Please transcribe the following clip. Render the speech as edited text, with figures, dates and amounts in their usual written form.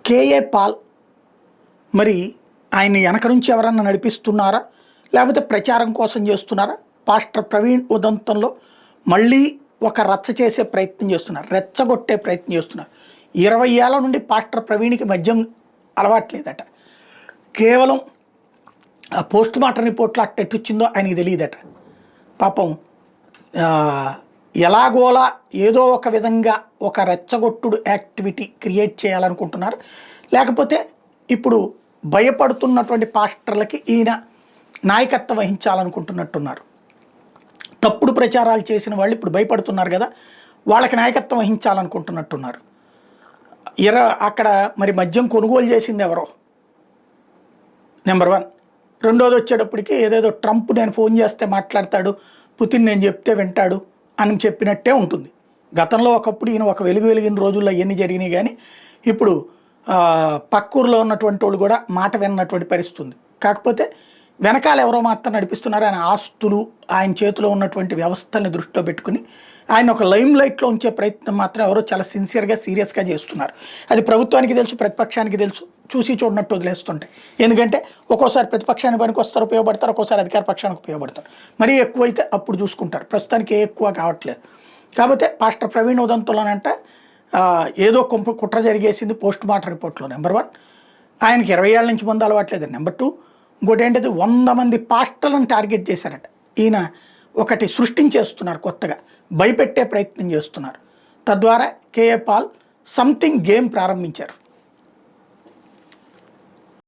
KA Paul మరి ఆయన వెనక నుంచి ఎవరన్నా నడిపిస్తున్నారా, లేకపోతే ప్రచారం కోసం చేస్తున్నారా? పాస్టర్ ప్రవీణ్ ఉదంతంలో మళ్ళీ ఒక రచ్చ చేసే ప్రయత్నం చేస్తున్నారు, రెచ్చగొట్టే ప్రయత్నం చేస్తున్నారు. 20 ఏళ్ల నుండి పాస్టర్ ప్రవీణ్కి మద్యం అలవాట్లేదట. కేవలం ఆ పోస్ట్ మార్టం రిపోర్ట్లో అట్టెట్టొచ్చిందో ఆయనకి తెలియదట. పాపం ఎలాగోలా ఏదో ఒక విధంగా ఒక రెచ్చగొట్టుడు యాక్టివిటీ క్రియేట్ చేయాలనుకుంటున్నారు. లేకపోతే ఇప్పుడు భయపడుతున్నటువంటి పాస్టర్లకి ఈయన నాయకత్వం వహించాలనుకుంటున్నట్టున్నారు. తప్పుడు ప్రచారాలు చేసిన వాళ్ళు ఇప్పుడు భయపడుతున్నారు కదా, వాళ్ళకి నాయకత్వం వహించాలనుకుంటున్నట్టున్నారు. అక్కడ మరి మద్యం కొనుగోలు చేసింది ఎవరో నెంబర్ 1. రెండోది వచ్చేటప్పటికి ఏదేదో ట్రంప్ నేను ఫోన్ చేస్తే మాట్లాడతాడు, పుతిన్ నేను చెప్తే వింటాడు అని చెప్పినట్టే ఉంటుంది. గతంలో ఒకప్పుడు ఈయన ఒక వెలిగిన రోజుల్లో అవన్నీ జరిగినాయి. కానీ ఇప్పుడు పక్కూరులో ఉన్నటువంటి వాళ్ళు కూడా మాట విన్నటువంటి పరిస్థితి ఉంది. కాకపోతే వెనకాల ఎవరో మాత్రం నడిపిస్తున్నారు. ఆయన ఆస్తులు, ఆయన చేతిలో ఉన్నటువంటి వ్యవస్థల్ని దృష్టిలో పెట్టుకుని ఆయన ఒక లైమ్ లైట్లో ఉంచే ప్రయత్నం మాత్రం ఎవరో చాలా సిన్సియర్గా సీరియస్గా చేస్తున్నారు. అది ప్రభుత్వానికి తెలుసు, ప్రతిపక్షానికి తెలుసు. చూసి చూడనట్టు వదిలేస్తుంటాయి. ఎందుకంటే ఒక్కోసారి ప్రతిపక్షానికి పనికి వస్తారు, ఉపయోగపడతారు, ఒక్కోసారి అధికార పక్షానికి ఉపయోగపడతారు. మరీ ఎక్కువైతే అప్పుడు చూసుకుంటారు. ప్రస్తుతానికి ఎక్కువ కావట్లేదు. కాకపోతే పాస్టర్ ప్రవీణ్ ఉదంతంలోనంట ఏదో కుట్ర జరిగేసింది పోస్ట్ మార్టం రిపోర్ట్లో. నెంబర్ 1, ఆయనకి 20 ఏళ్ళ నుంచి ముందు అలవాట్లేదు. నెంబర్ 2, ఇంకోటి ఏంటది 100 మంది పాస్టర్లను టార్గెట్ చేశారట. ఈయన ఒకటి సృష్టించేస్తున్నారు, కొత్తగా భయపెట్టే ప్రయత్నం చేస్తున్నారు. తద్వారా కేఏ పాల్ సంథింగ్ గేమ్ ప్రారంభించారు.